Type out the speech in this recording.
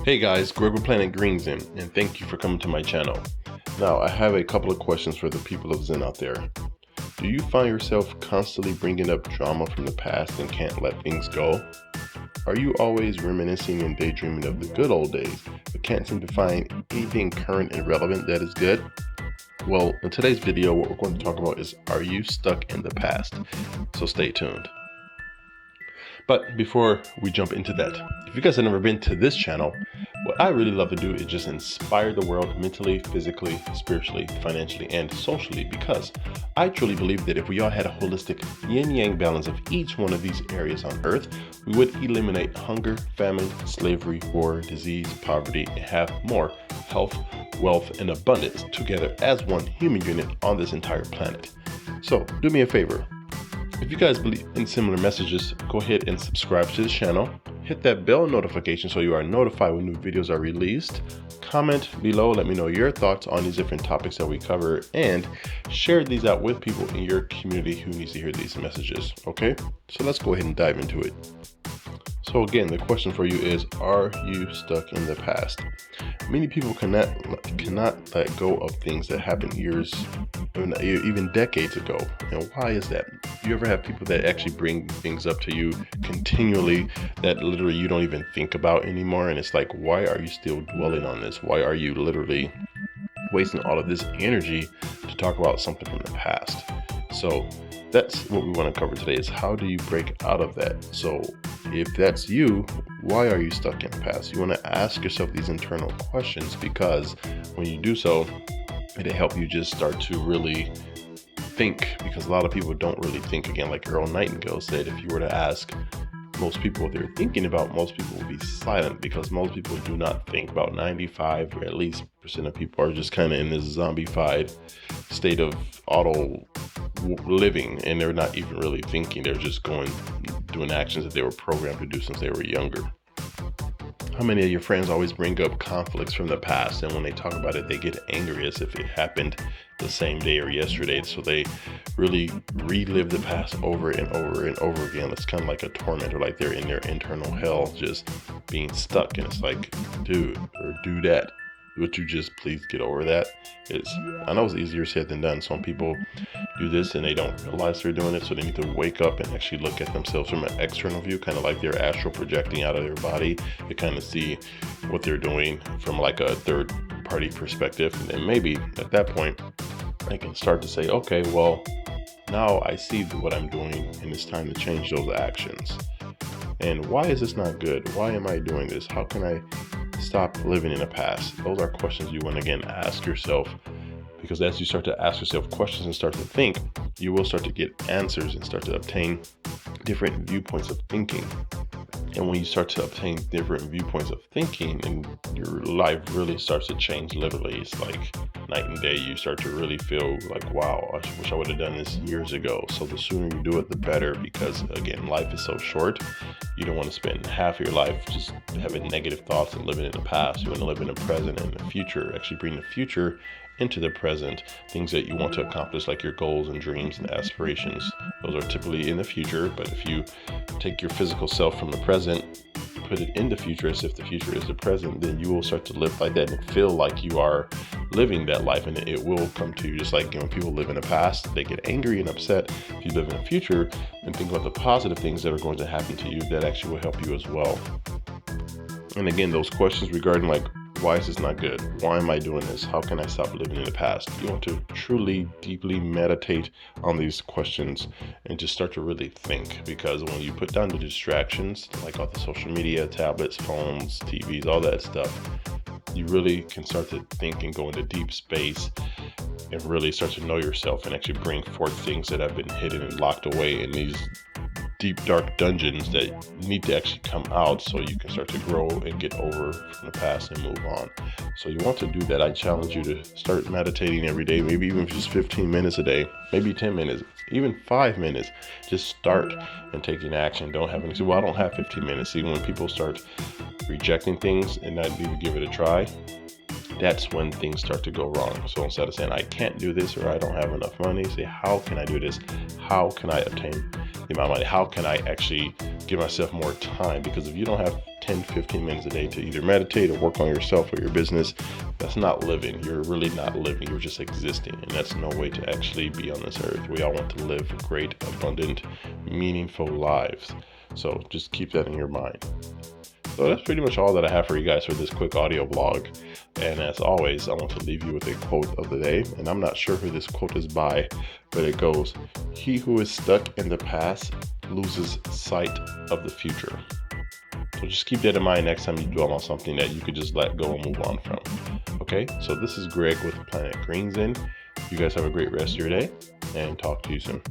Hey guys, Greg with Planet Green Zen, and thank you for coming to my channel. Now, I have a couple of questions for the people of Zen out there. Do you find yourself constantly bringing up drama from the past and can't let things go? Are you always reminiscing and daydreaming of the good old days, but can't seem to find anything current and relevant that is good? Well, in today's video, what we're going to talk about is, are you stuck in the past? So stay tuned. But before we jump into that, if you guys have never been to this channel, what I really love to do is just inspire the world mentally, physically, spiritually, financially, and socially, because I truly believe that if we all had a holistic yin-yang balance of each one of these areas on earth, we would eliminate hunger, famine, slavery, war, disease, poverty, and have more health, wealth, and abundance together as one human unit on this entire planet. So do me a favor. If you guys believe in similar messages, go ahead and subscribe to the channel. Hit that bell notification so you are notified when new videos are released. Comment below, let me know your thoughts on these different topics that we cover, and share these out with people in your community who needs to hear these messages. Okay, so let's go ahead and dive into it. So again, the question for you is, are you stuck in the past? Many people cannot let go of things that happened years, even decades ago. And why is that? You ever have people that actually bring things up to you continually that literally you don't even think about anymore? And it's like, why are you still dwelling on this? Why are you literally wasting all of this energy to talk about something from the past? So that's what we want to cover today, is how do you break out of that? So if that's you, why are you stuck in the past? You want to ask yourself these internal questions, because when you do so, it'll help you just start to really think, because a lot of people don't really think. Again, like Earl Nightingale said, if you were to ask most people what they're thinking about, most people will be silent, because most people do not think. About 95 or at least % of people are just kind of in this zombified state of auto living, and they're not even really thinking. They're just doing actions that they were programmed to do since they were younger. How many of your friends always bring up conflicts from the past, and when they talk about it, they get angry as if it happened the same day or yesterday? So they really relive the past over and over and over again. It's kind of like a torment, or like they're in their internal hell, just being stuck. And it's like, dude, or do that. Would you just please get over that? I know it's easier said than done. Some people do this and they don't realize they're doing it, so they need to wake up and actually look at themselves from an external view, kind of like they're astral projecting out of their body, to kind of see what they're doing from like a third party perspective. And then maybe at that point, I can start to say, okay, well, now I see what I'm doing, and it's time to change those actions. And why is this not good? Why am I doing this? How can I stop living in the past? Those are questions you want to, again, ask yourself, because as you start to ask yourself questions and start to think, you will start to get answers and start to obtain different viewpoints of thinking. And when you start to obtain different viewpoints of thinking, and your life really starts to change, literally, it's like night and day. You start to really feel like, wow, I wish I would have done this years ago. So the sooner you do it, the better, because again, life is so short. You don't want to spend half your life just having negative thoughts and living in the past. You want to live in the present and the future, actually bring the future into the present. Things that you want to accomplish, like your goals and dreams and aspirations, those are typically in the future. But if you take your physical self from the present, put it in the future as if the future is the present, then you will start to live like that and feel like you are living that life, and it will come to you. Just like, when people live in the past, they get angry and upset. If you live in the future and think about the positive things that are going to happen to you, that actually will help you as well. And again, those questions regarding like, why is this not good? Why am I doing this? How can I stop living in the past? You want to truly, deeply meditate on these questions and just start to really think, because when you put down the distractions, like all the social media, tablets, phones, TVs, all that stuff, you really can start to think and go into deep space and really start to know yourself, and actually bring forth things that have been hidden and locked away in these deep, dark dungeons that need to actually come out, so you can start to grow and get over from the past and move on. So you want to do that. I challenge you to start meditating every day, maybe even just 15 minutes a day, maybe 10 minutes, even 5 minutes. Just start and taking action. Don't have any, say, well, I don't have 15 minutes. See, when people start rejecting things and not even give it a try, that's when things start to go wrong. So instead of saying, I can't do this, or I don't have enough money, say, how can I do this? How can I obtain the amount of money? How can I actually give myself more time? Because if you don't have 10-15 minutes a day to either meditate or work on yourself or your business, that's not living. You're really not living. You're just existing. And that's no way to actually be on this earth. We all want to live great, abundant, meaningful lives. So just keep that in your mind. So that's pretty much all that I have for you guys for this quick audio vlog. And as always, I want to leave you with a quote of the day. And I'm not sure who this quote is by, but it goes, "He who is stuck in the past loses sight of the future." So just keep that in mind next time you dwell on something that you could just let go and move on from. Okay, so this is Greg with Planet Green Zen. You guys have a great rest of your day, and talk to you soon.